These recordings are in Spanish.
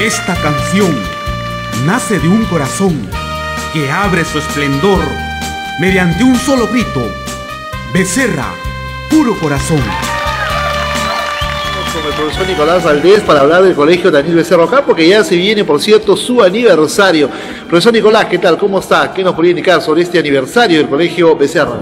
Esta canción nace de un corazón que abre su esplendor mediante un solo grito: Becerra, puro corazón. Con el profesor Nicolás Valdés para hablar del Colegio Daniel Becerra acá, porque ya se viene, por cierto, su aniversario. Profesor Nicolás, ¿qué tal? ¿Cómo está? ¿Qué nos podría indicar sobre este aniversario del Colegio Becerra?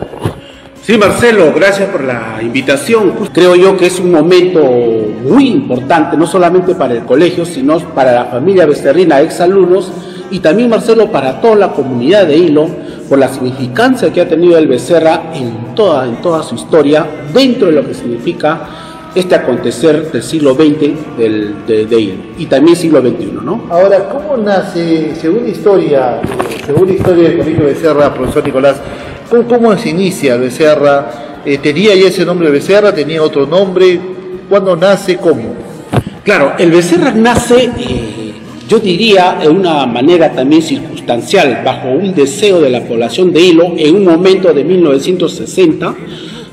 Sí, Marcelo, gracias por la invitación. Creo yo que es un momento muy importante, no solamente para el colegio, sino para la familia becerrina, exalumnos, y también, Marcelo, para toda la comunidad de Hilo, por la significancia que ha tenido el Becerra en toda su historia, dentro de lo que significa este acontecer del siglo XX de Hilo, y también siglo XXI, ¿no? Ahora, ¿cómo nace, según la historia del Colegio Becerra, profesor Nicolás, cómo se inicia el Becerra? ¿Tenía ya ese nombre Becerra? ¿Tenía otro nombre? ¿Cuándo nace? ¿Cómo? Claro, el Becerra nace, yo diría, de una manera también circunstancial, bajo un deseo de la población de Hilo, en un momento de 1960,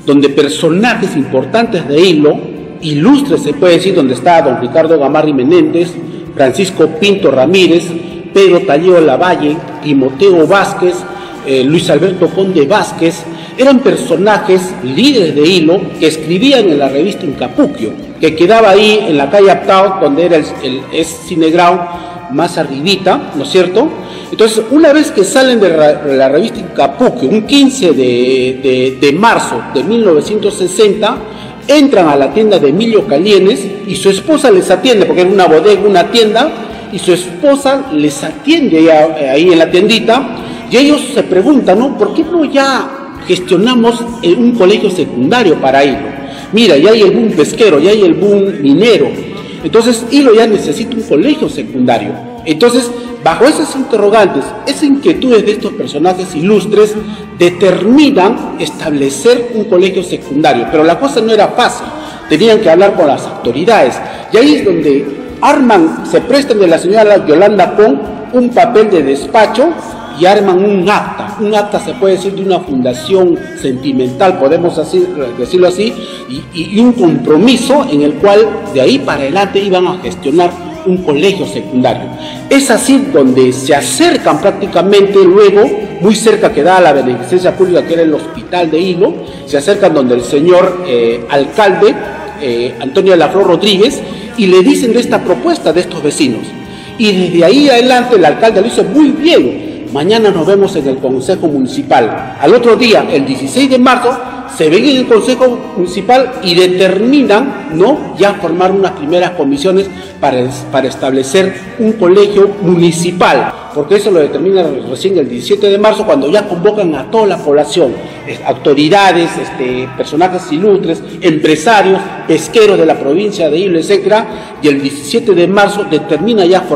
donde personajes importantes de Hilo, ilustres se puede decir, donde estaba don Ricardo Gamarri Menéndez, Francisco Pinto Ramírez, Pedro Talleo Lavalle, Timoteo Vázquez, Luis Alberto Conde Vázquez, eran personajes líderes de Hilo que escribían en la revista Incapuquio, que quedaba ahí en la calle Aptao, donde era el Cineground más arribita, ¿no es cierto? Entonces, una vez que salen de la revista Incapuquio, un 15 de marzo de 1960, entran a la tienda de Emilio Calienes y su esposa les atiende, porque era una bodega, una tienda, y su esposa les atiende ahí en la tiendita, y ellos se preguntan, ¿no? ¿Por qué no ya gestionamos un colegio secundario para Hilo? Mira, ya hay el boom pesquero, ya hay el boom minero, entonces Hilo ya necesita un colegio secundario. Entonces, bajo esas interrogantes, esas inquietudes de estos personajes ilustres, determinan establecer un colegio secundario, pero la cosa no era fácil, tenían que hablar con las autoridades, y ahí es donde se prestan de la señora Yolanda Pong un papel de despacho y arman un acta se puede decir de una fundación sentimental, podemos decirlo así, y un compromiso en el cual de ahí para adelante iban a gestionar un colegio secundario. Es así donde se acercan prácticamente luego, muy cerca quedaba la beneficencia pública que era el hospital de Hilo, se acercan donde el señor alcalde Antonio de la Flor Rodríguez, y le dicen de esta propuesta de estos vecinos, y desde ahí adelante el alcalde lo hizo muy bien. Mañana nos vemos en el Consejo Municipal. Al otro día, el 16 de marzo, se ven en el Consejo Municipal y determinan, ¿no?, ya formar unas primeras comisiones para establecer un colegio municipal, porque eso lo determina recién el 17 de marzo, cuando ya convocan a toda la población, autoridades, personajes ilustres, empresarios, pesqueros de la provincia de Hilo, etcétera, y el 17 de marzo determina ya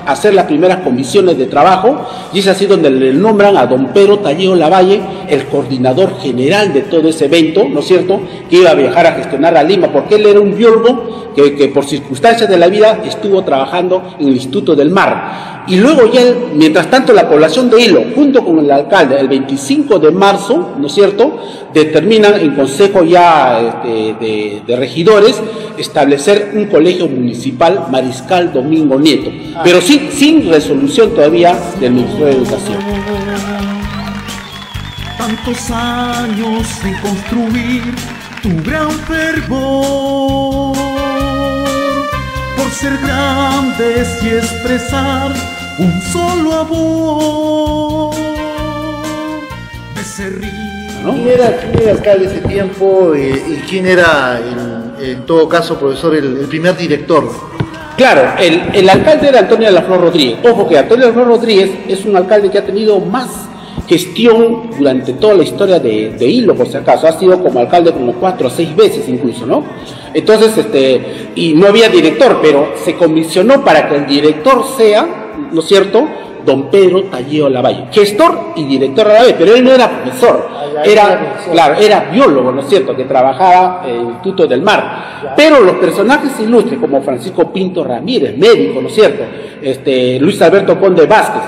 hacer las primeras comisiones de trabajo, y es así donde le nombran a don Pedro Talleo Lavalle el coordinador general de todo ese evento, ¿no es cierto?, que iba a viajar a gestionar a Lima, porque él era un biólogo que por circunstancias de la vida estuvo trabajando en el Instituto del Mar. Y luego ya, mientras tanto, la población de Hilo, junto con el alcalde, el 25 de marzo, ¿no es cierto?, determinan en consejo ya de regidores establecer un colegio municipal Mariscal Domingo Nieto, pero sin resolución todavía del Ministerio de Educación. Tantos años en construir tu gran fervor por ser grandes y expresar un solo amor. Becerril. ¿No? ¿Quién era alcalde ese tiempo y quién era, en todo caso, profesor, el primer director? Claro, el alcalde era Antonio de la Flor Rodríguez. Ojo que Antonio de la Flor Rodríguez es un alcalde que ha tenido más gestión durante toda la historia de Hilo, por si acaso. Ha sido como alcalde como 4 o 6 veces incluso, ¿no? Entonces, y no había director, pero se comisionó para que el director sea, ¿no es cierto?, don Pedro Talleo Lavalle, gestor y director a la vez, pero él no era profesor, era biólogo, ¿no es cierto?, que trabajaba en el Instituto del Mar. Pero los personajes ilustres como Francisco Pinto Ramírez, médico, ¿no es cierto?, Luis Alberto Conde Vázquez,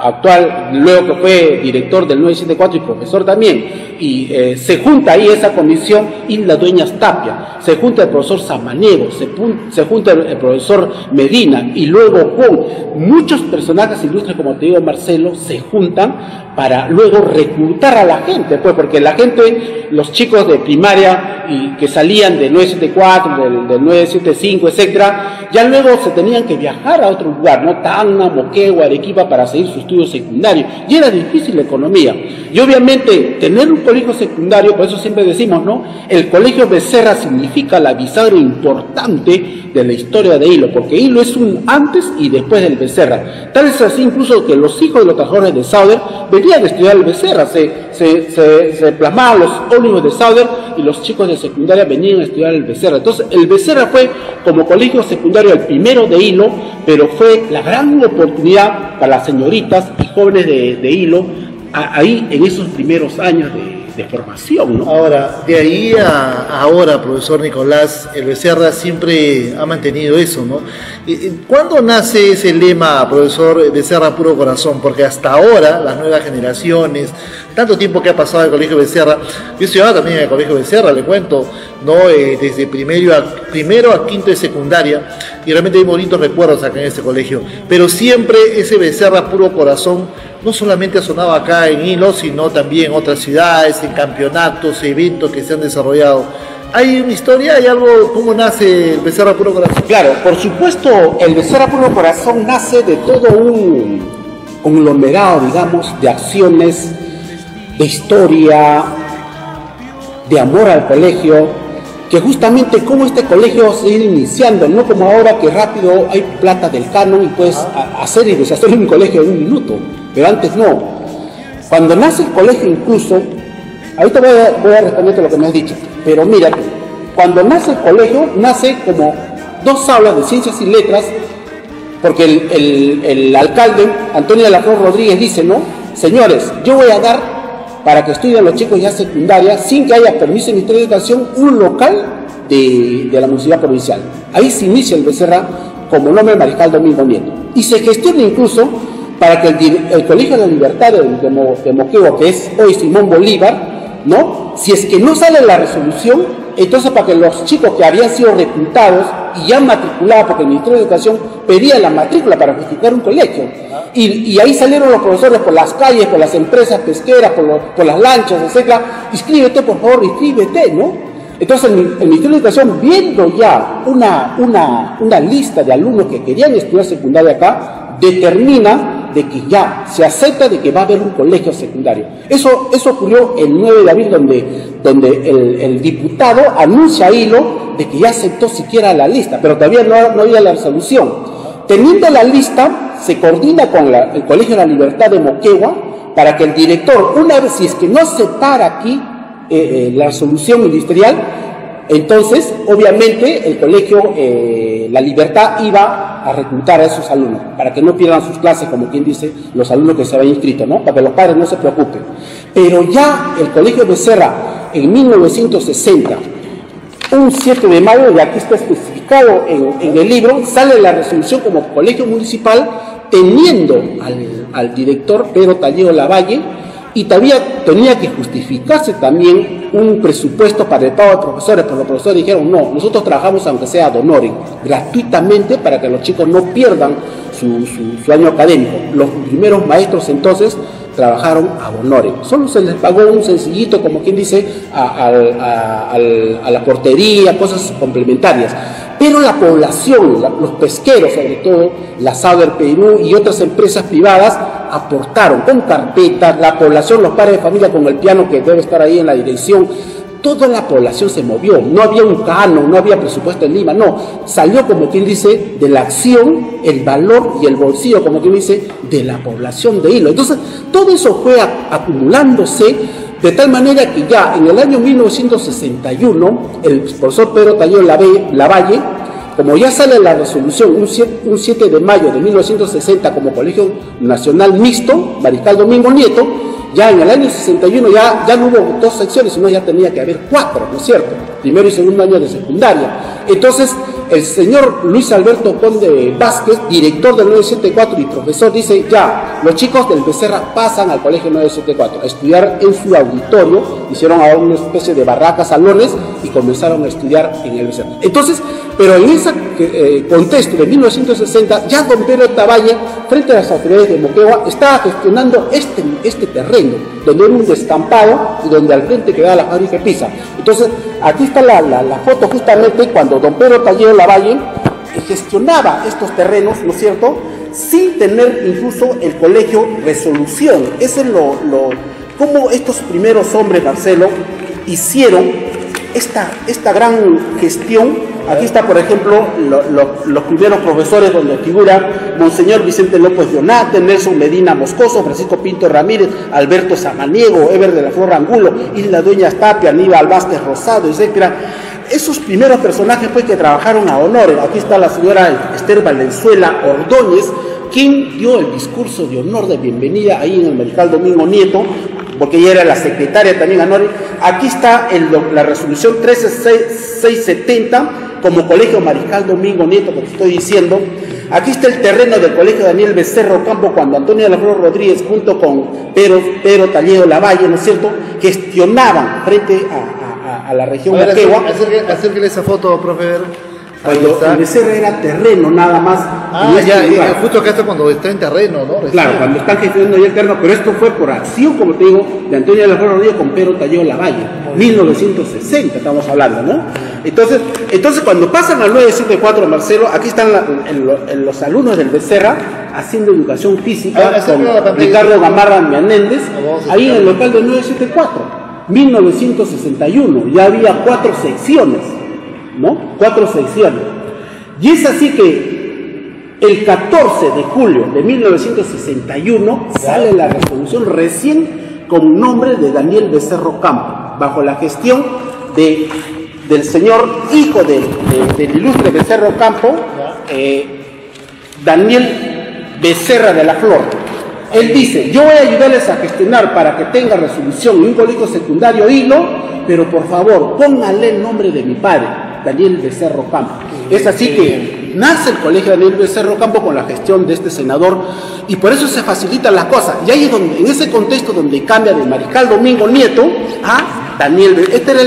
actual, luego que fue director del 974 y profesor también, y se junta ahí esa comisión y la Dueñas Tapia, se junta el profesor Samaniego, se junta el profesor Medina, y luego con muchos personajes ilustres, como te digo, Marcelo, se juntan para luego reclutar a la gente, pues, porque la gente, los chicos de primaria y que salían del 974, del 975, etcétera, ya luego se tenían que viajar a otro lugar, ¿no? Tacna, Moquegua, Arequipa, para seguir sus estudios secundarios, y era difícil la economía. Y obviamente tener un colegio secundario, por eso siempre decimos, ¿no? El colegio Becerra significa la bisagra importante de la historia de Hilo, porque Hilo es un antes y después del Becerra. Tal es así incluso que los hijos de los trabajadores de Sauder venían a estudiar el Becerra, se plasmaban los ómnibus de Sauder y los chicos de secundaria venían a estudiar el Becerra. Entonces el Becerra fue como colegio secundario el primero de Hilo, pero fue la gran oportunidad para las señoritas y jóvenes de Hilo ahí en esos primeros años de formación, ¿no? Ahora, de ahí a ahora, profesor Nicolás, el Becerra siempre ha mantenido eso, ¿no? ¿Cuándo nace ese lema, profesor Becerra Puro Corazón? Porque hasta ahora, las nuevas generaciones, tanto tiempo que ha pasado en el Colegio Becerra, yo estudiaba también en el Colegio Becerra, le cuento, ¿no? Desde primero a quinto de secundaria, y realmente hay bonitos recuerdos acá en este colegio, pero siempre ese Becerra Puro Corazón no solamente ha sonado acá en Hilo, sino también en otras ciudades, en campeonatos, eventos que se han desarrollado. ¿Hay una historia? ¿Hay algo? ¿Cómo nace el Becerra Puro Corazón? Claro, por supuesto, el Becerra Puro Corazón nace de todo un conglomerado, digamos, de acciones, de historia, de amor al colegio, que justamente como este colegio se iba iniciando, no como ahora que rápido hay plata del canon y puedes hacer y deshacer un colegio en un minuto, pero antes no. Cuando nace el colegio incluso, ahorita voy a responderte lo que me has dicho, pero mira, cuando nace el colegio, nace como dos aulas de ciencias y letras, porque el alcalde, Antonio de la Flor Rodríguez, dice, ¿no? Señores, yo voy a dar para que estudien los chicos ya secundaria, sin que haya permiso del Ministerio de Educación, un local de la municipalidad provincial. Ahí se inicia el Becerra como nombre Mariscal Domingo Nieto. Y se gestiona incluso para que el Colegio de la Libertad de Moquegua, que es hoy Simón Bolívar, ¿no? Si es que no sale la resolución, entonces para que los chicos que habían sido reclutados y ya matriculados, porque el Ministerio de Educación pedía la matrícula para justificar un colegio, y ahí salieron los profesores por las calles, por las empresas pesqueras, por las lanchas, etcétera, inscríbete por favor, inscríbete, ¿no? Entonces el Ministerio de Educación, viendo ya una lista de alumnos que querían estudiar secundaria acá, determina de que ya se acepta de que va a haber un colegio secundario. Eso ocurrió el 9 de abril, donde el diputado anuncia a Hilo de que ya aceptó siquiera la lista, pero todavía no había la resolución. Teniendo la lista, se coordina con el Colegio de la Libertad de Moquegua para que el director, una vez si es que no aceptara aquí la resolución ministerial, entonces obviamente el Colegio La Libertad iba a reclutar a esos alumnos para que no pierdan sus clases, como quien dice, los alumnos que se habían inscrito, ¿no? Para que los padres no se preocupen. Pero ya el Colegio Becerra en 1960, un 7 de mayo, y aquí está especificado en el libro, sale la resolución como colegio municipal, teniendo al director Pedro Tallego Lavalle, y todavía tenía que justificarse también un presupuesto para el pago de profesores, pero los profesores dijeron, no, nosotros trabajamos aunque sea ad honorem, gratuitamente, para que los chicos no pierdan su año académico. Los primeros maestros entonces trabajaron ad honorem, solo se les pagó un sencillito, como quien dice, a la portería, cosas complementarias. Pero la población, los pesqueros sobre todo, la Sauder Perú y otras empresas privadas aportaron con carpetas, la población, los padres de familia con el piano que debe estar ahí en la dirección, toda la población se movió, no había un canon, no había presupuesto en Lima, no, salió como quien dice de la acción, el valor y el bolsillo, como quien dice, de la población de Hilo. Entonces todo eso fue acumulándose de tal manera que ya en el año 1961 el profesor Pedro Tallego Lavalle, como ya sale la resolución un 7 de mayo de 1960 como Colegio Nacional Mixto, Mariscal Domingo Nieto, ya en el año 61 ya no hubo 2 secciones, sino ya tenía que haber 4, ¿no es cierto? Primero y segundo año de secundaria. Entonces el señor Luis Alberto Conde Vázquez, director del 974 y profesor, dice: ya, los chicos del Becerra pasan al colegio 974 a estudiar en su auditorio, hicieron ahora una especie de barracas, salones, y comenzaron a estudiar en el Becerra. Entonces, pero en ese contexto de 1960, ya don Pedro Ottavalle, frente a las autoridades de Moquegua, estaba gestionando este terreno, donde era un descampado y donde al frente quedaba la fábrica Pisa. Entonces, aquí está la foto justamente cuando don Pedro Ottavalle Lavalle gestionaba estos terrenos, ¿no es cierto?, sin tener incluso el colegio resolución. Ese es cómo estos primeros hombres, Marcelo, hicieron esta gran gestión. Aquí está, por ejemplo, los primeros profesores donde figura Monseñor Vicente López de Onate, Nelson Medina Moscoso, Francisco Pinto Ramírez, Alberto Samaniego, Eber de la Flor Angulo, Isla Dueñas Tapia, Aníbal Vázquez Rosado, etc. Esos primeros personajes pues que trabajaron a honor. Aquí está la señora Esther Valenzuela Ordóñez, quien dio el discurso de honor de bienvenida ahí en el Mariscal Domingo Nieto, porque ella era la secretaria también a honor. Aquí está la resolución 13670 como Colegio Mariscal Domingo Nieto, que te estoy diciendo. Aquí está el terreno del Colegio Daniel Becerra Ocampo, cuando Antonio de la Flor Rodríguez junto con Pedro Talleo Lavalle, ¿no es cierto?, gestionaban frente a la región de Moquegua. Acérquele esa foto, profe. Cuando el Becerra era terreno nada más. Justo acá está cuando está en terreno, ¿no? Claro, cuando están gestionando ya el terreno, pero esto fue por acción, como te digo, de Antonio de la Flor Rodríguez con Pedro Talleo Lavalle, 1960 estamos hablando, ¿no? Entonces cuando pasan al 974, Marcelo, aquí están los alumnos del Becerra haciendo educación física con Ricardo Gamarra Menéndez, ahí en el local del 974, 1961, ya había 4 secciones, ¿no? 4 secciones. Y es así que el 14 de julio de 1961 sale la resolución recién con nombre de Daniel Becerra Ocampo, bajo la gestión del señor hijo del ilustre Becerra Ocampo, Daniel Becerra de la Flor. Él dice: yo voy a ayudarles a gestionar para que tenga resolución en un colegio secundario Hilo, pero por favor pónganle el nombre de mi padre, Daniel Becerra Ocampo. Es así que nace el colegio Daniel Becerra Ocampo con la gestión de este senador, y por eso se facilitan las cosas. Y ahí es donde, en ese contexto donde cambia de Mariscal Domingo Nieto a Daniel Becerra. Esta era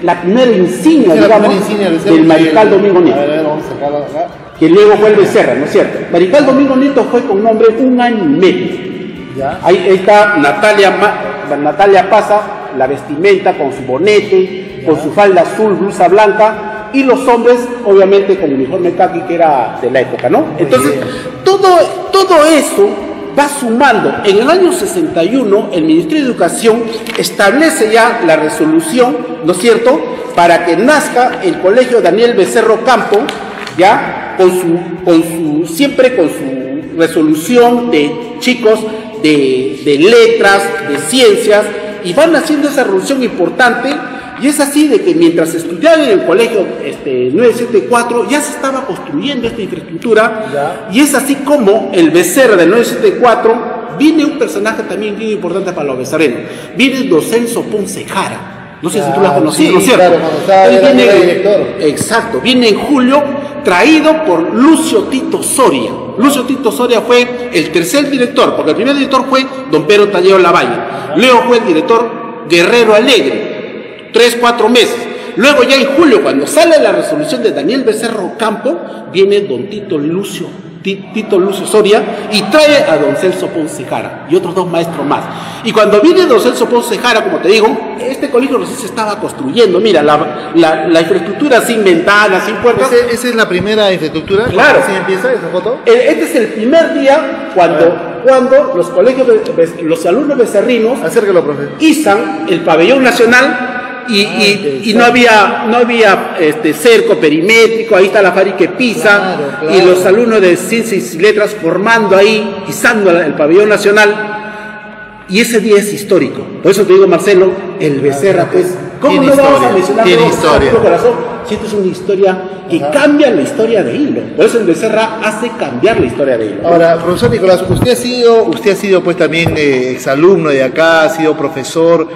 la primera insignia, digamos, del Mariscal Domingo Nieto. Que luego fue el Becerra, ¿no es cierto? Mariscal Domingo Nieto fue con nombre 1 año y medio. Ahí está Natalia Paza, la vestimenta con su bonete, con su falda azul, blusa blanca, y los hombres, obviamente, con uniforme caqui, que era de la época, ¿no? Entonces, todo eso va sumando. En el año 61, el Ministerio de Educación establece ya la resolución, ¿no es cierto?, para que nazca el Colegio Daniel Becerra Ocampo, ya, siempre con su resolución de chicos de letras, de ciencias, y van haciendo esa resolución importante. Y es así de que mientras estudiaban en el colegio 974 ya se estaba construyendo esta infraestructura, y es así como el Becerra del 974 viene un personaje también bien importante para los becerrenos. Viene Docelso Ponce Jara. No sé si tú lo has conocido, ¿no es cierto? Claro, él viene, director. Exacto, viene en julio, traído por Lucio Tito Soria. Lucio Tito Soria fue el tercer director, porque el primer director fue don Pedro Talleo Lavalle. Luego fue el director Guerrero Alegre, 3-4 meses. Luego ya en julio, cuando sale la resolución de Daniel Becerra Ocampo, viene don Tito Lucio Soria y trae a don Celso Ponce Jara y otros 2 maestros más. Y cuando viene don Celso Ponce Jara, como te digo, este colegio recién se estaba construyendo. Mira, la infraestructura sin ventanas, sin puertas. ¿Esa es la primera infraestructura? Claro. ¿Así empieza esa foto? Este es el primer día cuando los colegios, los alumnos becerrinos, acércalo, profe, izan el pabellón nacional. Y no había cerco perimétrico. Ahí está la fábrica Pisa, claro. Y los alumnos de Ciencias y Letras formando ahí, izando el pabellón nacional. Y ese día es histórico. Por eso te digo, Marcelo, el Becerra, pues, ¿cómo no vamos a mencionar nuestro corazón? Si esto es una historia que cambia la historia de Hilo. Por eso el Becerra hace cambiar la historia de Hilo, ¿no? Ahora, profesor Nicolás, usted ha sido pues también exalumno de acá, ha sido profesor.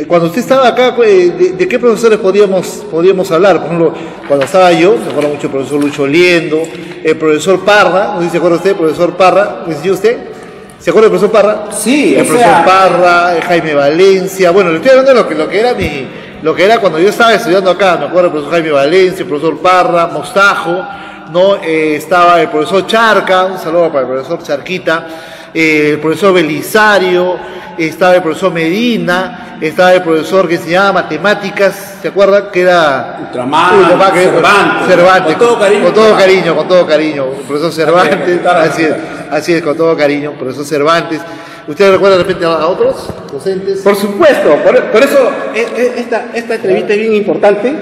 Cuando usted estaba acá, ¿de qué profesores podíamos hablar? Por ejemplo, cuando estaba yo, se acuerda mucho el profesor Lucho Liendo, el profesor Parra, no sé si se acuerda usted, el profesor Parra, ¿me decía usted? ¿Se acuerda del profesor Parra? Sí, el profesor Parra, Jaime Valencia, bueno, le estoy hablando de lo que era cuando yo estaba estudiando acá, me acuerdo del profesor Jaime Valencia, el profesor Parra, Mostajo, ¿no? Estaba el profesor Charca, un saludo para el profesor Charquita, el profesor Belisario, estaba el profesor Medina, estaba el profesor que enseñaba matemáticas, ¿se acuerdan? Que era Cervantes, con todo cariño, el profesor Cervantes, así es, con todo cariño, profesor Cervantes. ¿Usted recuerda de repente a otros docentes? Por supuesto, por eso esta entrevista es bien importante.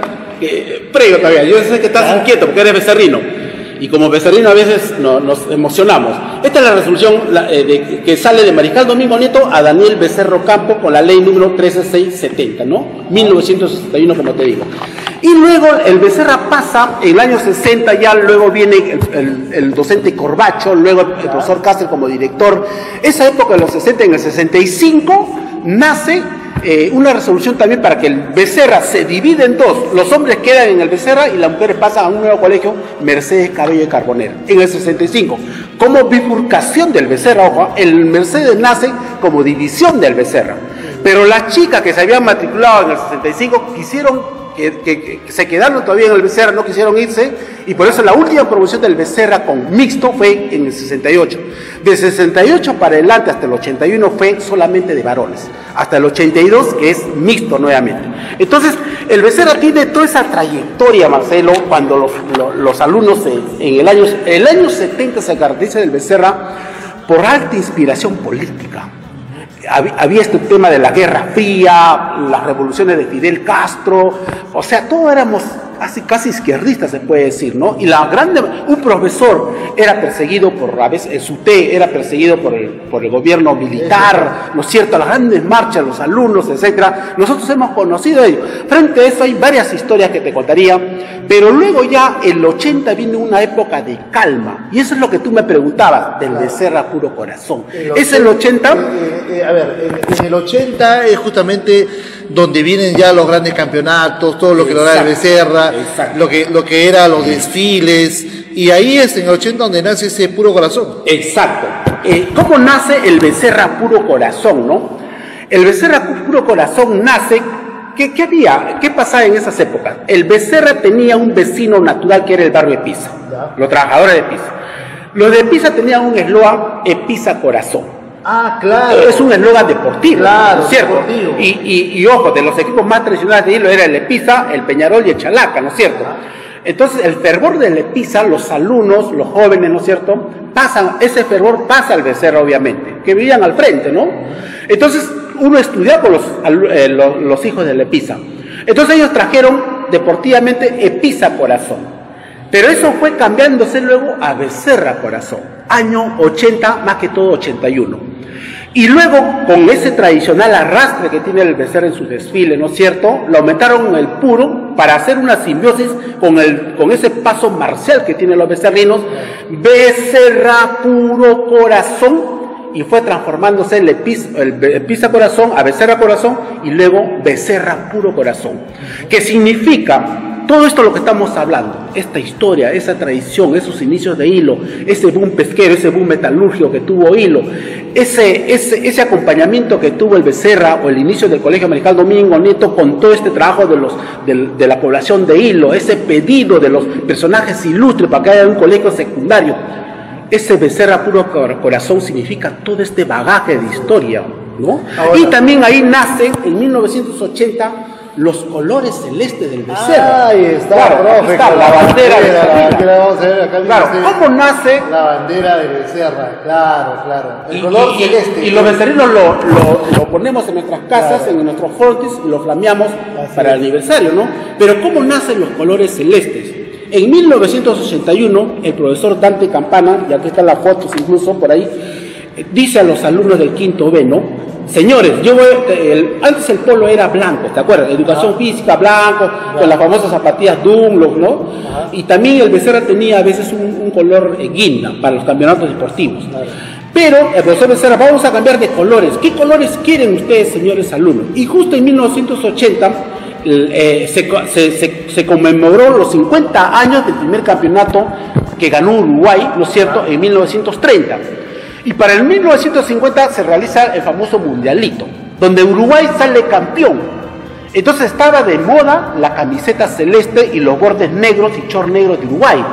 Prego todavía, yo sé que estás inquieto porque eres becerrino. Y como becerrino a veces nos emocionamos. Esta es la resolución que sale de Mariscal Domingo Nieto a Daniel Becerro Campo con la ley número 13670, ¿no? 1961, como te digo. Y luego el Becerra pasa, en el año 60 ya luego viene el docente Corbacho, luego el profesor Cáceres como director. Esa época de los 60, en el 65, nace una resolución también para que el Becerra se divide en dos. Los hombres quedan en el Becerra y las mujeres pasan a un nuevo colegio, Mercedes Cabello y Carbonera, en el 65. Como bifurcación del Becerra, ojo, el Mercedes nace como división del Becerra. Pero las chicas que se habían matriculado en el 65 quisieron que se quedaron todavía en el Becerra, no quisieron irse, y por eso la última promoción del Becerra con mixto fue en el 68. De 68 para adelante hasta el 81 fue solamente de varones, hasta el 82 que es mixto nuevamente. Entonces el Becerra tiene toda esa trayectoria, Marcelo, cuando los alumnos en el año 70 se caracteriza del Becerra por alta inspiración política. Había este tema de la Guerra Fría, las revoluciones de Fidel Castro, o sea, todos éramos casi izquierdistas, se puede decir, ¿no? Y un profesor era perseguido a veces en su era perseguido por el gobierno militar, ¿no es cierto? Las grandes marchas, los alumnos, etcétera. Nosotros hemos conocido ello. Frente a eso hay varias historias que te contaría, pero luego ya el 80 viene una época de calma, y eso es lo que tú me preguntabas, del Becerra puro corazón. ¿Es el 80? En el 80 es justamente donde vienen ya los grandes campeonatos, todo lo que lograba el Becerra, lo que era los desfiles, y ahí es en el 80 donde nace ese puro corazón. Exacto. ¿Cómo nace el Becerra puro corazón, no? El Becerra puro corazón nace, ¿qué había? ¿Qué pasaba en esas épocas? El Becerra tenía un vecino natural que era el barrio de Pisa, los trabajadores de Pisa. Los de Pisa tenían un eslogan, Pisa corazón. Ah, claro. Es un eslogan deportivo, claro, ¿no es cierto? Deportivo. Y ojo, de los equipos más tradicionales de hilo era el Episa, el Peñarol y el Chalaca, ¿no es cierto? Entonces, el fervor del Episa, los alumnos, los jóvenes, ¿no es cierto? Ese fervor pasa al Becerra, obviamente, que vivían al frente, ¿no? Entonces, uno estudiaba con los hijos del Episa. Entonces, ellos trajeron deportivamente Episa Corazón. Pero eso fue cambiándose luego a Becerra Corazón, año 80, más que todo 81. Y luego, con ese tradicional arrastre que tiene el Becerra en sus desfiles, ¿no es cierto?, lo aumentaron el puro para hacer una simbiosis con ese paso marcial que tienen los becerrinos, Becerra puro corazón, y fue transformándose el Episa Corazón a Becerra Corazón, y luego Becerra puro corazón, que significa todo esto lo que estamos hablando, esta historia, esa tradición, esos inicios de hilo, ese boom pesquero, ese boom metalúrgico que tuvo hilo, ese acompañamiento que tuvo el Becerra o el inicio del Colegio Mariscal Domingo Nieto con todo este trabajo de la población de hilo, ese pedido de los personajes ilustres para que haya un colegio secundario. Ese Becerra puro corazón significa todo este bagaje de historia, ¿no? Ahora, y también ahí nace en 1980 los colores celestes del Becerra. Ahí está, claro, profe, está la bandera de Becerra. Vamos a ver acá. Claro, ¿cómo nace? La bandera de Becerra, claro. El color celeste. Y los becerrinos lo ponemos en nuestras casas, claro, en nuestros frontis, y lo flameamos para el aniversario, ¿no? Pero ¿cómo nacen los colores celestes? En 1981, el profesor Dante Campana, y aquí están las fotos incluso por ahí, dice a los alumnos del quinto B, ¿no? Señores, antes el polo era blanco, ¿te acuerdas? Educación física, blanco, con las famosas zapatillas Dunlop, ¿no? Y también el Becerra tenía a veces un color guinda para los campeonatos deportivos. Pero el profesor Becerra, vamos a cambiar de colores. ¿Qué colores quieren ustedes, señores alumnos? Y justo en 1980 se conmemoró los 50 años del primer campeonato que ganó Uruguay, ¿no es cierto?, en 1930. Y para el 1950 se realiza el famoso Mundialito, donde Uruguay sale campeón. Entonces estaba de moda la camiseta celeste y los bordes negros y short negros de Uruguay.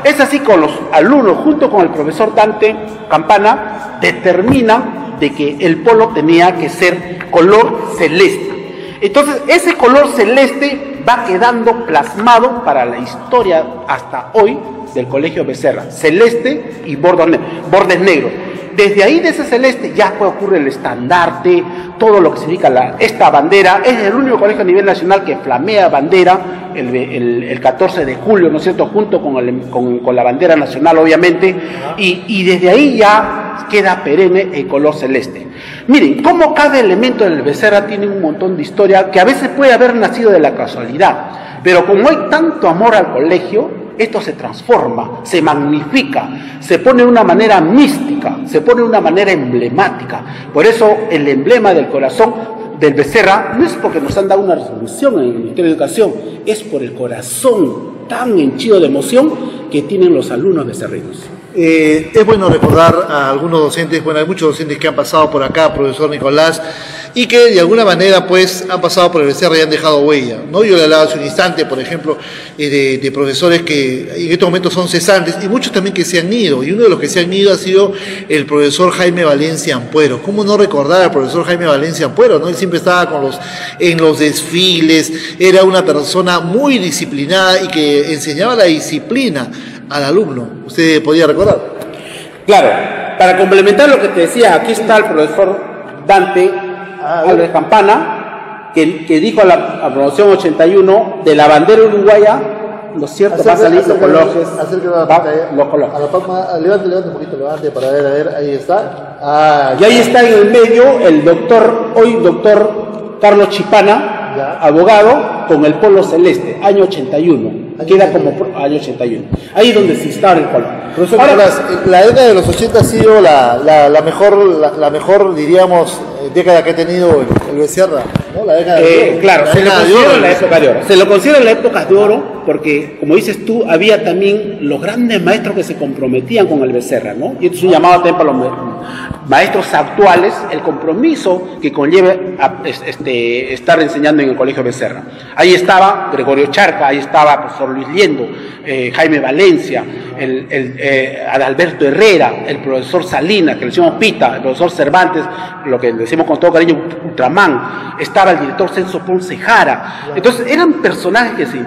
Es así que los alumnos, junto con el profesor Dante Campana, determinan de que el polo tenía que ser color celeste. Entonces ese color celeste va quedando plasmado para la historia hasta hoy del Colegio Becerra, celeste y bordes negros. Desde ahí, de ese celeste, ya ocurre el estandarte, todo lo que significa esta bandera. Es el único colegio a nivel nacional que flamea bandera el 14 de julio, ¿no es cierto?, junto con la bandera nacional, obviamente, y desde ahí ya queda perenne el color celeste. Miren, cómo cada elemento del Becerra tiene un montón de historia que a veces puede haber nacido de la casualidad, pero como hay tanto amor al colegio, esto se transforma, se magnifica, se pone de una manera mística, se pone de una manera emblemática. Por eso el emblema del corazón del Becerra no es porque nos han dado una resolución en el Ministerio de Educación, es por el corazón tan henchido de emoción que tienen los alumnos becerrinos. Es bueno recordar a algunos docentes, bueno, hay muchos docentes que han pasado por acá, profesor Nicolás, y que de alguna manera pues han pasado por el Becerra y han dejado huella, ¿no? Yo le hablaba hace un instante, por ejemplo, de profesores que en estos momentos son cesantes y muchos también que se han ido, y uno de los que se han ido ha sido el profesor Jaime Valencia Ampuero. ¿Cómo no recordar al profesor Jaime Valencia Ampuero, ¿no? Él siempre estaba en los desfiles, era una persona muy disciplinada y que enseñaba la disciplina al alumno. ¿Usted podía recordar? Claro, para complementar lo que te decía, aquí está el profesor Dante Álvarez Campana, que dijo a la promoción 81 de la bandera uruguaya, lo cierto, va a salir los coloques. Los coloques. Levante un poquito, levante para ver, ahí está. Y ahí está en el medio el doctor Carlos Chipana, ya, abogado, con el polo celeste, año 81. Queda como año 81. Ahí es donde se instala el color. Profesor Nicolás, la década de los 80 ha sido la mejor, diríamos, década que ha tenido el Becerra, ¿no? La década de oro. Claro, se lo considera la época de oro. Se lo considera la época de oro porque, como dices tú, había también los grandes maestros que se comprometían con el Becerra, ¿no? Y esto es un llamado también para los maestros actuales, el compromiso que conlleve a estar enseñando en el Colegio Becerra. Ahí estaba Gregorio Charca, ahí estaba el profesor Luis Liendo, Jaime Valencia, Adalberto Herrera, el profesor Salinas, que le decimos Pita, el profesor Cervantes, lo que le decimos con todo cariño Ultraman, estaba el director Censo Ponce Jara. Entonces eran personajes que se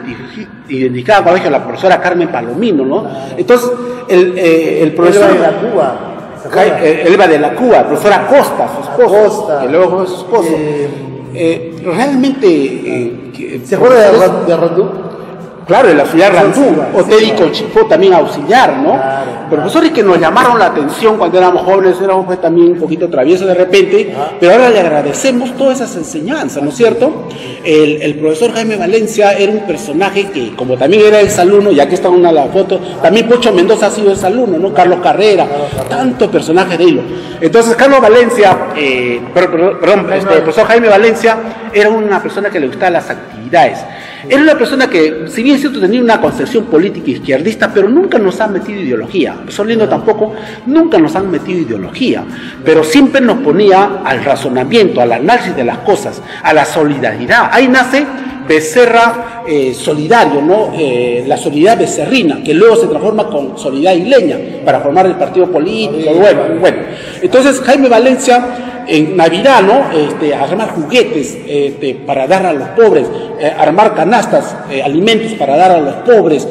identificaban con el colegio, la profesora Carmen Palomino, ¿no? Entonces el profesor de la Cuba, Elba de la Cuba, el profesor Acosta, su esposa, que luego fue su esposo. Realmente ¿se acuerda de Randú? Claro, en la ciudad de Randú, Otedi Conchifó también auxiliar, ¿no? Claro. Profesores que nos llamaron la atención cuando éramos jóvenes, éramos pues también un poquito traviesos de repente, pero ahora le agradecemos todas esas enseñanzas, ¿no es cierto? El profesor Jaime Valencia era un personaje que, como también era exalumno, ya que está una de las fotos, también Pocho Mendoza ha sido exalumno, ¿no? Carlos Carrera, tantos personajes de hilo. Entonces, Carlos Valencia, el profesor Jaime Valencia era una persona que le gustaban las actividades. Era una persona que, si bien es cierto, tenía una concepción política izquierdista, pero nunca nos han metido ideología. El profesor Lindo tampoco, nunca nos han metido ideología, pero siempre nos ponía al razonamiento, al análisis de las cosas, a la solidaridad. Ahí nace Becerra Solidario, ¿no? La solidaridad becerrina, que luego se transforma con Solidaridad Isleña, para formar el partido político. Bueno. Entonces, Jaime Valencia, en Navidad, ¿no? Armar juguetes para dar a los pobres, armar canastas, alimentos para dar a los pobres,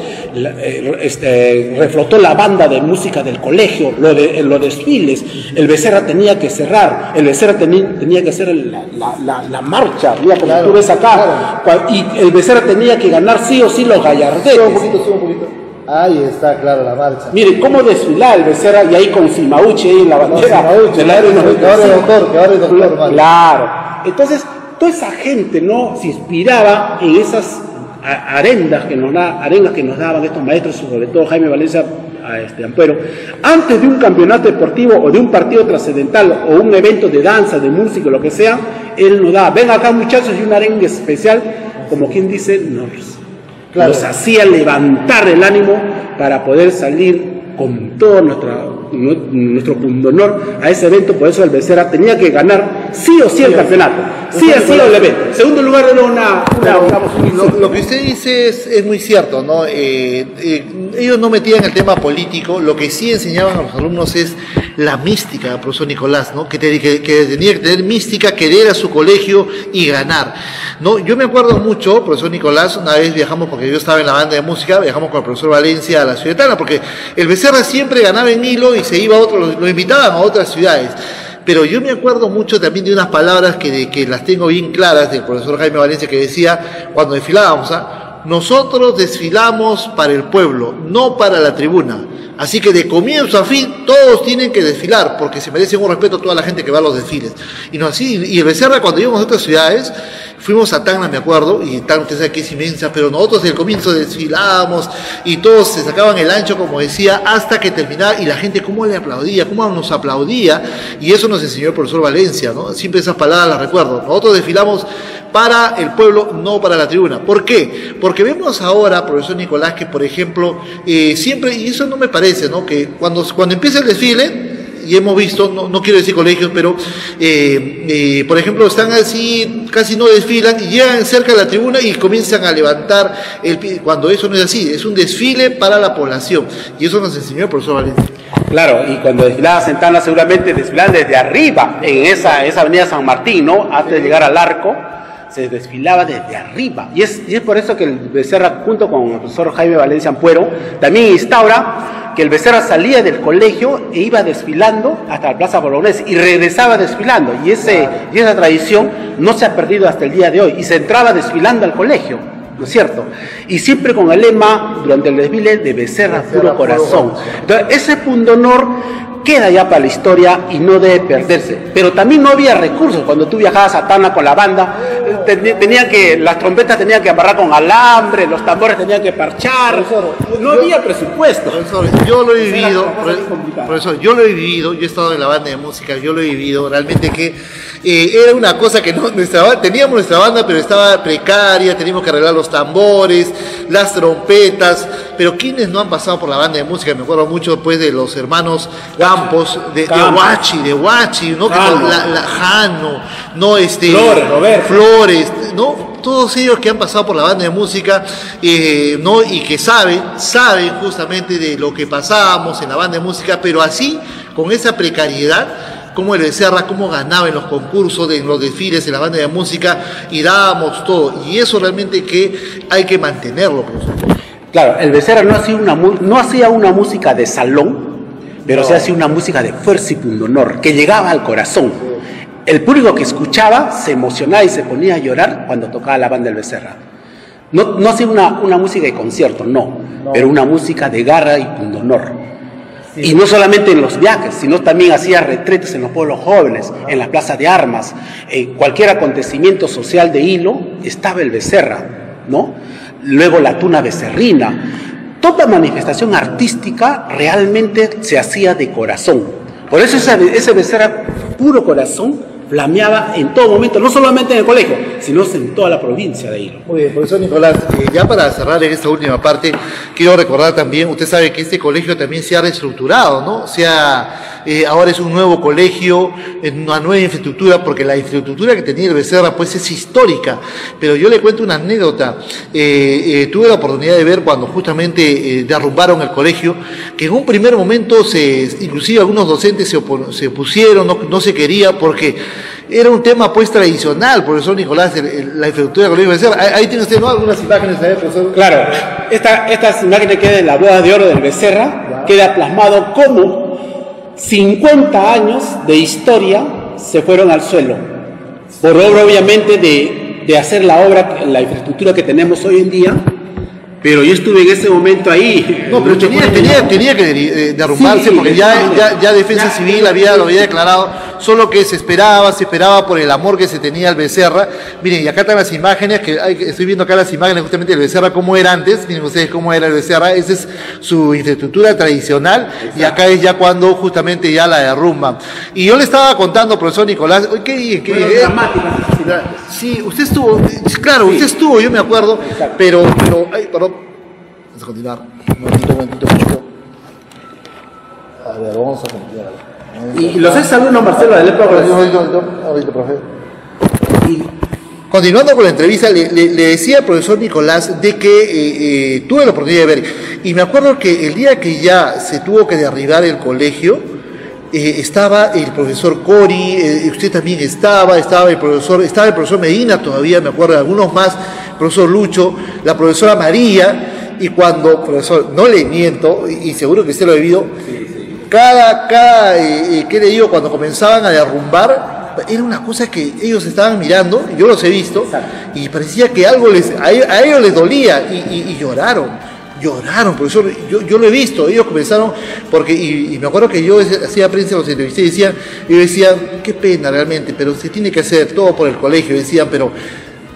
reflotó la banda de música del colegio, los desfiles. El Becerra tenía que cerrar, el Becerra tenía que hacer la marcha, mira, como tú ves acá, y el Becerra tenía que ganar sí o sí los gallardetes. Sube un poquito. Ahí está, claro, la marcha. Miren cómo desfilaba el Becerra, y ahí con Simauchi ahí en la bandera. Que ahora es doctor. Claro. Entonces, toda esa gente, ¿no?, se inspiraba en esas arengas que nos daban estos maestros, sobre todo Jaime Valencia Ampuero, antes de un campeonato deportivo o de un partido trascendental o un evento de danza, de música, lo que sea, él nos daba, ven acá muchachos, y un arengue especial, como quien dice, nos hacía levantar el ánimo para poder salir con todo nuestro pundonor a ese evento. Por eso el Becerra tenía que ganar sí o sí el campeonato, sí o sí el evento. En segundo lugar era lo que usted dice es muy cierto, ¿no? Ellos no metían el tema político, lo que sí enseñaban a los alumnos es la mística, profesor Nicolás, ¿no? Que tenía que tener mística, querer a su colegio y ganar, ¿no? Yo me acuerdo mucho, profesor Nicolás, una vez viajamos, porque yo estaba en la banda de música, viajamos con el profesor Valencia a la Ciudad de Tacna, porque el Becerra siempre ganaba en Hilo y se iba a otros, lo invitaban a otras ciudades. Pero yo me acuerdo mucho también de unas palabras que las tengo bien claras del profesor Jaime Valencia, que decía, cuando desfilábamos, nosotros desfilamos para el pueblo, no para la tribuna. Así que de comienzo a fin todos tienen que desfilar, porque se merecen un respeto a toda la gente que va a los desfiles. Y no así, y el Becerra, cuando íbamos a otras ciudades, fuimos a Tacna, me acuerdo, y Tacna usted sabe que es inmensa, pero nosotros desde el comienzo desfilábamos y todos se sacaban el ancho, como decía, hasta que terminaba, y la gente cómo le aplaudía, cómo nos aplaudía, y eso nos enseñó el profesor Valencia, ¿no? Siempre esas palabras las recuerdo. Nosotros desfilamos para el pueblo, no para la tribuna. ¿Por qué? Porque vemos ahora, profesor Nicolás, que por ejemplo, siempre, y eso no me parece, ¿no? Que cuando empieza el desfile, y hemos visto, no quiero decir colegios, pero por ejemplo están así, casi no desfilan y llegan cerca de la tribuna y comienzan a levantar el pie, cuando eso no es así, es un desfile para la población, y eso nos enseñó el profesor Valencia. Claro, y cuando desfilaba Santana seguramente desfilaban desde arriba, en esa avenida San Martín, ¿no? Antes de llegar al arco, se desfilaba desde arriba, y es por eso que el Becerra, junto con el profesor Jaime Valencia Ampuero, también instaura que el Becerra salía del colegio e iba desfilando hasta la Plaza Bolognesi y regresaba desfilando, y esa tradición no se ha perdido hasta el día de hoy, y se entraba desfilando al colegio, ¿no es cierto? Y siempre con el lema durante el desfile de Becerra puro corazón. Entonces, ese pundonor queda ya para la historia y no debe perderse. Pero también no había recursos. Cuando tú viajabas a Tacna con la banda, las trompetas tenían que amarrar con alambre, los tambores tenían que parchar, no había presupuesto. Profesor, yo lo he vivido, profesor, yo he vivido, yo he estado en la banda de música, yo lo he vivido, realmente que era una cosa que no, teníamos nuestra banda, pero estaba precaria, teníamos que arreglar los tambores, las trompetas, pero ¿quiénes no han pasado por la banda de música? Me acuerdo mucho después de los hermanos Campos, de Huachi, ¿no? Jano, ¿no? Flores, ¿no? Todos ellos que han pasado por la banda de música, ¿no? Y que saben justamente de lo que pasábamos en la banda de música, pero así, con esa precariedad, como el Becerra, cómo ganaba en los concursos, en los desfiles, en la banda de música, y dábamos todo, y eso realmente que hay que mantenerlo, profesor. Claro, el Becerra no hacía una música de salón, pero se hacía una música de fuerza y pundonor, que llegaba al corazón. El público que escuchaba se emocionaba y se ponía a llorar cuando tocaba la banda del Becerra. No hacía una música de concierto, no, pero una música de garra y pundonor. Sí. Y no solamente en los viajes, sino también hacía retretes en los pueblos jóvenes, en la plaza de armas, en cualquier acontecimiento social de Hilo, estaba el Becerra, ¿no? Luego la tuna becerrina. Toda manifestación artística realmente se hacía de corazón. Por eso ese Becerra puro corazón flameaba en todo momento, no solamente en el colegio, sino en toda la provincia de Hilo. Muy bien, profesor Nicolás, ya para cerrar en esta última parte, quiero recordar también, usted sabe que este colegio también se ha reestructurado, ¿no? Ahora es un nuevo colegio, una nueva infraestructura, porque la infraestructura que tenía el Becerra pues es histórica, pero yo le cuento una anécdota. Tuve la oportunidad de ver cuando justamente derrumbaron el colegio, que en un primer momento inclusive algunos docentes se opusieron, no se quería, porque era un tema pues tradicional, profesor Nicolás, la infraestructura del colegio Becerra. Ahí tiene usted, ¿no?, algunas imágenes, profesor. Claro, estas imágenes quedan en la boda de oro del Becerra, queda plasmado cómo 50 años de historia se fueron al suelo, por obra obviamente de hacer la infraestructura que tenemos hoy en día, Pero yo estuve en ese momento ahí. No, pero tenía que derrumbarse, porque ya Defensa Civil lo había declarado, solo que se esperaba por el amor que se tenía al Becerra. Miren, y acá están las imágenes, estoy viendo acá las imágenes justamente del Becerra, cómo era antes. Miren ustedes cómo era el Becerra. Esa es su infraestructura tradicional. Exacto. Y acá es ya cuando justamente ya la derrumban. Y yo le estaba contando, profesor Nicolás, sí, usted estuvo, claro, sí. Usted estuvo, yo me acuerdo, pero perdón, vamos a continuar, un momentito. A ver, vamos a continuar. Y los exalumnos, Marcelo, de la época. Ahorita, profe. Y continuando con la entrevista, le decía al profesor Nicolás de que tuve la oportunidad de ver, y me acuerdo que el día que ya se tuvo que derribar el colegio, estaba el profesor Cori, usted también estaba el profesor Medina todavía, me acuerdo de algunos más, el profesor Lucho, la profesora María, y cuando, profesor, no le miento, y seguro que usted lo ha vivido, ¿qué le digo? Cuando comenzaban a derrumbar, era una cosa que ellos estaban mirando, yo los he visto, y parecía que algo a ellos les dolía, y lloraron, profesor, yo lo he visto, ellos comenzaron, porque, y me acuerdo que yo hacía prensa, los entrevisté, y decía, qué pena realmente, pero se tiene que hacer todo por el colegio, decían, pero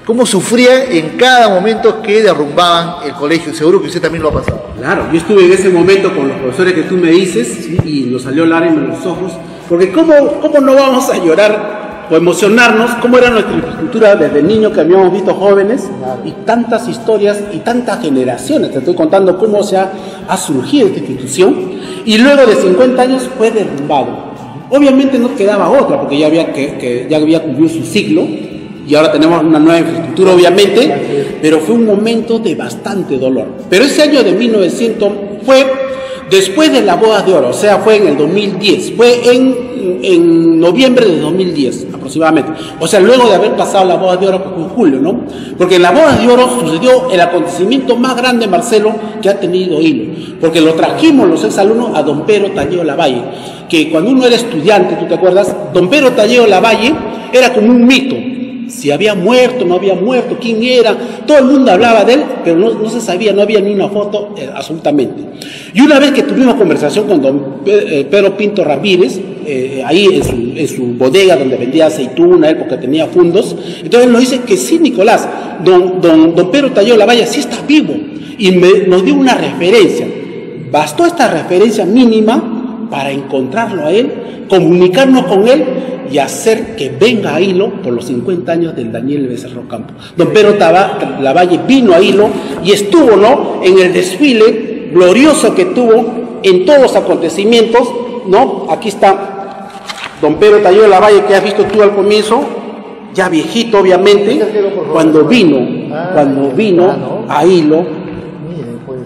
cómo sufrían en cada momento que derrumbaban el colegio, seguro que usted también lo ha pasado. Claro, yo estuve en ese momento con los profesores que tú me dices, ¿sí? Y nos salió lágrimas en los ojos, porque ¿cómo no vamos a llorar o emocionarnos? ¿Cómo era nuestra infraestructura desde niño que habíamos visto jóvenes? Claro. Y tantas historias y tantas generaciones? Te estoy contando cómo ha surgido esta institución, y luego de 50 años fue derrumbado. Obviamente no quedaba otra, porque ya había cumplido su ciclo, y ahora tenemos una nueva infraestructura, obviamente, pero fue un momento de bastante dolor. Pero ese año de 1900 fue después de las bodas de oro, o sea, fue en el 2010, fue en noviembre de 2010 aproximadamente, o sea, luego de haber pasado las bodas de oro, que fue en julio, ¿no? Porque en las bodas de oro sucedió el acontecimiento más grande, Marcelo, que ha tenido Hilo, porque lo trajimos los exalumnos a don Pedro Talleo Lavalle, que cuando uno era estudiante, ¿tú te acuerdas? Don Pedro Talleo Lavalle era como un mito. Si había muerto, no había muerto, quién era, todo el mundo hablaba de él, pero no se sabía, no había ni una foto, absolutamente. Y una vez que tuvimos conversación con don Pedro Pinto Ramírez, ahí en su bodega donde vendía aceituna, él porque tenía fundos, entonces nos dice que sí, Nicolás, don Pedro Talleo Lavalle sí está vivo, y nos dio una referencia. Bastó esta referencia mínima para encontrarlo a él, comunicarnos con él y hacer que venga a Hilo por los 50 años del Daniel Becerra Ocampo. Don Pedro Lavalle vino a Hilo y estuvo, ¿no?, en el desfile glorioso que tuvo en todos los acontecimientos, ¿no? Aquí está don Pedro Talleo Lavalle, que has visto tú al comienzo, ya viejito obviamente, cuando vino a Hilo,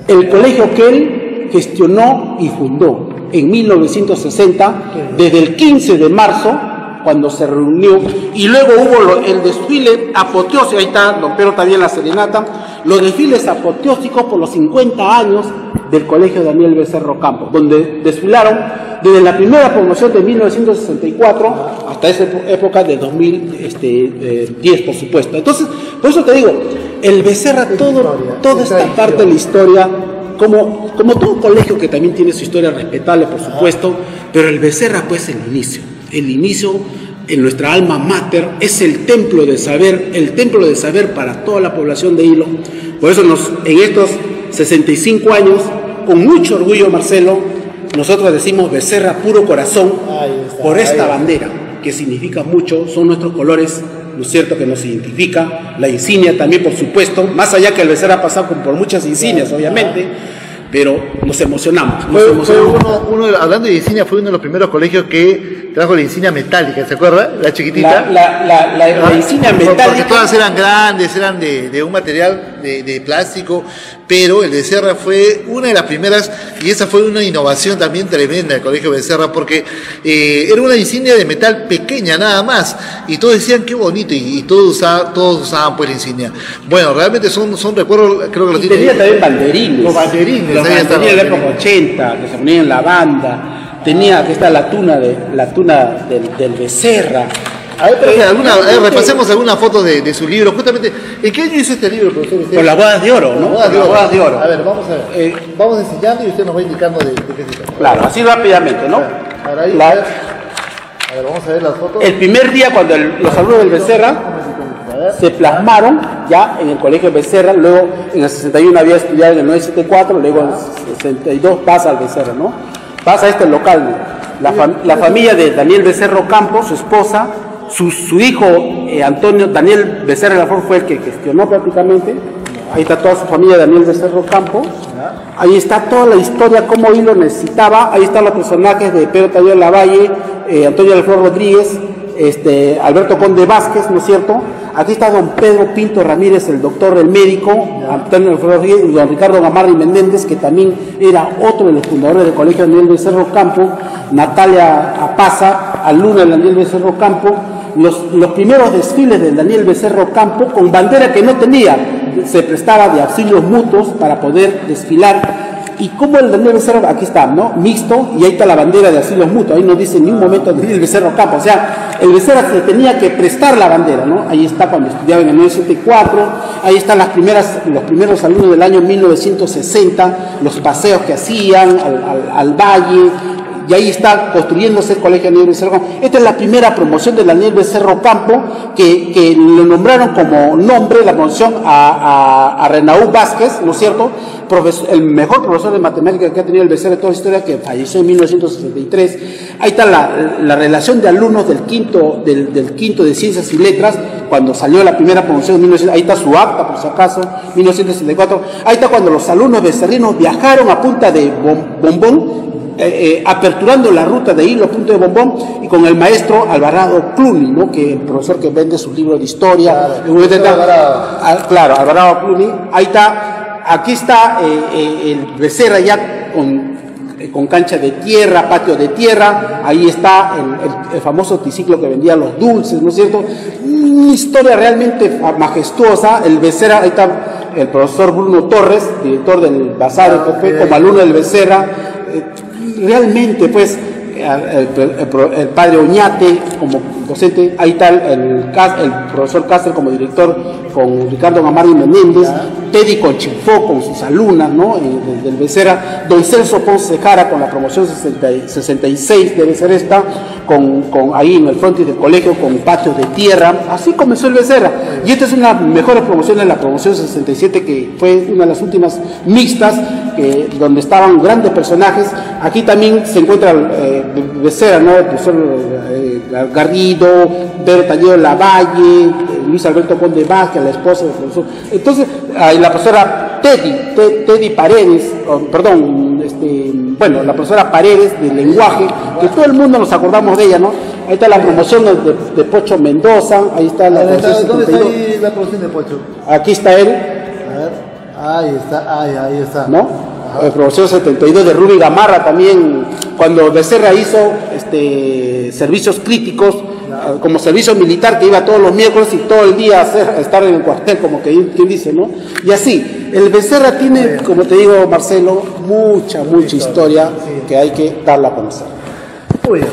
el colegio que él gestionó y fundó en 1960, desde el 15 de marzo, cuando se reunió, y luego hubo el desfile apoteósico, ahí está don Pedro también la serenata, los desfiles apoteósicos por los 50 años del Colegio Daniel Becerra Ocampo, donde desfilaron desde la primera promoción de 1964 hasta esa época de 2010, por supuesto. Entonces, por eso te digo, el Becerra, toda esta parte de la historia, como todo colegio que también tiene su historia respetable, por supuesto, pero el Becerra, pues, el inicio en nuestra alma mater, es el templo de saber para toda la población de Hilo. Por eso en estos 65 años, con mucho orgullo, Marcelo, nosotros decimos Becerra puro corazón, por esta bandera, que significa mucho, son nuestros colores, ¿no es cierto?, que nos identifica, la insignia también, por supuesto, más allá que el Becerra ha pasado por muchas insignias, obviamente, pero nos emocionamos. Hablando de insignia, fue uno de los primeros colegios que trajo la insignia metálica, ¿se acuerda? La chiquitita. La insignia metálica. Porque todas eran grandes, eran de un material de plástico, pero el Becerra fue una de las primeras, y esa fue una innovación también tremenda del Colegio Becerra, porque era una insignia de metal pequeña nada más, y todos decían qué bonito, y todos usaban pues la insignia. Bueno, realmente son recuerdos, creo que los tienen. Tenía también banderines. Los banderines. Tenía en la época 80, que se ponían en la banda. Tenía, que está la tuna del Becerra, A ver, repasemos alguna foto de su libro. Justamente, ¿en qué año hizo este libro, profesor? Por las bodas de oro, ¿no? Las bodas de oro. A ver, vamos a ver. Vamos enseñando y usted nos va indicando de qué se trata. Claro, así rápidamente, ¿no? A ver, vamos a ver las fotos. El primer día cuando los alumnos del Becerra se plasmaron ya en el colegio Becerra, luego en el 61 había estudiado en el 974, luego en el 62 pasa al Becerra, ¿no? Pasa a este local, la familia de Daniel Becerro Campos, su esposa, su hijo Antonio Daniel Becerra Laflor fue el que gestionó prácticamente. Ahí está toda su familia, Daniel Becerro Campos. Ahí está toda la historia, cómo Hilo necesitaba. Ahí están los personajes de Pedro Taller Lavalle, Antonio Laflor Rodríguez, Alberto Conde Vázquez, ¿no es cierto? Aquí está don Pedro Pinto Ramírez, el doctor, el médico, Antonio Laflor Rodríguez, y don Ricardo Gamarra y Menéndez, que también era otro de los fundadores del colegio Daniel Becerro Campo, Natalia Apaza, alumna de Daniel Becerro Campo. Los primeros desfiles de Daniel Becerro Campo, con bandera que no tenía, se prestaba de auxilios mutuos para poder desfilar. Y como el Daniel Becerro, aquí está, ¿no? Mixto, y ahí está la bandera de auxilios mutuos, ahí no dice en ningún momento Daniel Becerro Campo, o sea, el Becerra se tenía que prestar la bandera, ¿no? Ahí está cuando estudiaba en el 974, ahí están los primeros alumnos del año 1960, los paseos que hacían al valle. Y ahí está construyéndose el colegio Daniel Becerro Campo. Esta es la primera promoción de Daniel Becerro Campo, que lo nombraron como nombre, la promoción a Renaú Vázquez, ¿no es cierto? El mejor profesor de matemáticas que ha tenido el Becerra de toda la historia, que falleció en 1963. Ahí está la relación de alumnos del quinto de Ciencias y Letras, cuando salió la primera promoción en 1964. Ahí está su acta, por si acaso, 1964. Ahí está cuando los alumnos becerrinos viajaron a punta de bombón, aperturando la ruta de Hilo, punto de bombón, y con el maestro Alvarado Cluny, ¿no? Que el profesor que vende su libro de historia, claro, Alvarado Cluny. Ahí está, aquí está el Becerra ya con cancha de tierra, patio de tierra. Ahí está el famoso triciclo que vendía los dulces, ¿no es cierto? Una historia realmente majestuosa. El Becerra, ahí está el profesor Bruno Torres, director del Bazar como alumno del Becerra. Realmente, pues, el padre Oñate como docente, ahí está el profesor Cáceres como director, con Ricardo Gamarra y Menéndez, Teddy Conchifó con sus alumnas, ¿no? Del Becerra, don Celso Ponce Jara con la promoción 66 debe ser esta, ahí en el frontis del colegio con patios de tierra. Así comenzó el Becerra, y esta es una de las mejores promociones, la promoción 67, que fue una de las últimas mixtas, donde estaban grandes personajes. Aquí también se encuentra Becerra, ¿no? El profesor Garrido, Pedro Taller Lavalle, Luis Alberto Conde Vázquez, la esposa del profesor. Entonces, la profesora Teddy Paredes, la profesora Paredes de lenguaje, que todo el mundo nos acordamos de ella, ¿no? Ahí está la promoción de Pocho Mendoza, ahí está la promoción. ¿Dónde está ahí la promoción de Pocho? Aquí está él. A ver, ahí está. ¿No? La promoción 72 de Ruby Gamarra también, cuando Becerra hizo servicios críticos, como servicio militar, que iba todos los miércoles y todo el día estar en el cuartel, como quien dice, ¿no? Y así, el Becerra tiene, como te digo, Marcelo, mucha historia que hay que darla a conocer. Muy bien.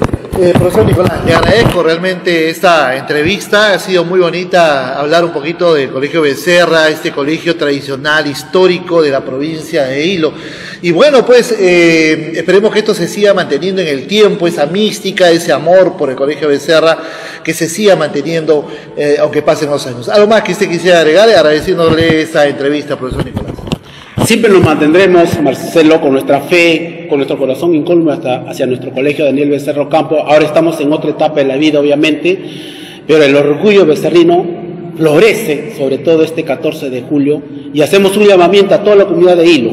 Profesor Nicolás, le agradezco realmente esta entrevista, ha sido muy bonita hablar un poquito del Colegio Becerra, este colegio tradicional, histórico de la provincia de Hilo. Y bueno, pues esperemos que esto se siga manteniendo en el tiempo, esa mística, ese amor por el Colegio Becerra, que se siga manteniendo aunque pasen los años. ¿Algo más que usted quisiera agregar, agradeciéndole esta entrevista, profesor Nicolás? Siempre nos mantendremos, Marcelo, con nuestra fe, con nuestro corazón incólume hacia nuestro colegio Daniel Becerro Campo. Ahora estamos en otra etapa de la vida, obviamente, pero el orgullo becerrino florece, sobre todo este 14 de julio, y hacemos un llamamiento a toda la comunidad de Hilo,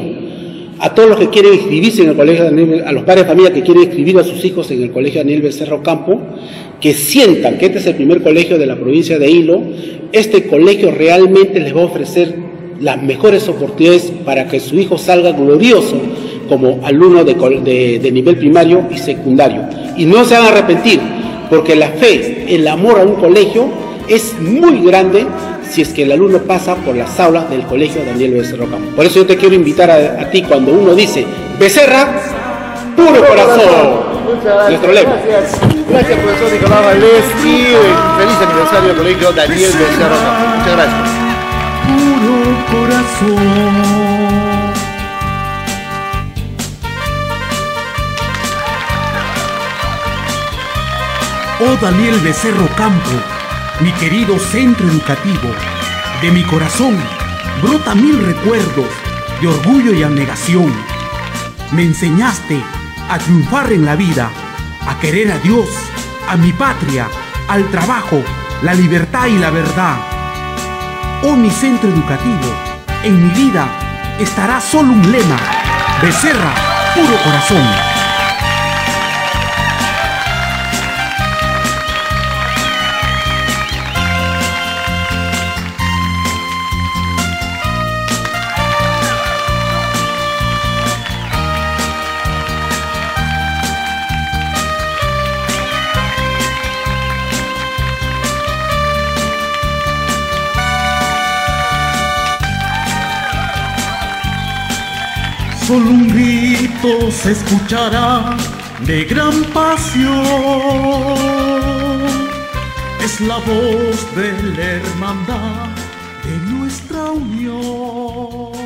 a todos los que quieren inscribirse en el colegio Daniel, a los padres de familia que quieren inscribir a sus hijos en el colegio Daniel Becerro Campo, que sientan que este es el primer colegio de la provincia de Hilo. Este colegio realmente les va a ofrecer las mejores oportunidades para que su hijo salga glorioso como alumno de nivel primario y secundario. Y no se van a arrepentir, porque la fe, el amor a un colegio es muy grande si es que el alumno pasa por las aulas del colegio Daniel Becerro Campo. Por eso yo te quiero invitar a ti, cuando uno dice Becerra, puro corazón. Muchas gracias. Nuestro lema. Gracias, profesor Nicolás Valdés, y feliz aniversario al colegio Daniel Becerra Campo. Muchas gracias. Puro corazón. Oh Daniel Becerro Campo, mi querido centro educativo, de mi corazón brota mil recuerdos de orgullo y abnegación. Me enseñaste a triunfar en la vida, a querer a Dios, a mi patria, al trabajo, la libertad y la verdad. Oh mi centro educativo, en mi vida estará solo un lema: Becerra, puro corazón. Solo un grito se escuchará de gran pasión, es la voz de la hermandad de nuestra unión.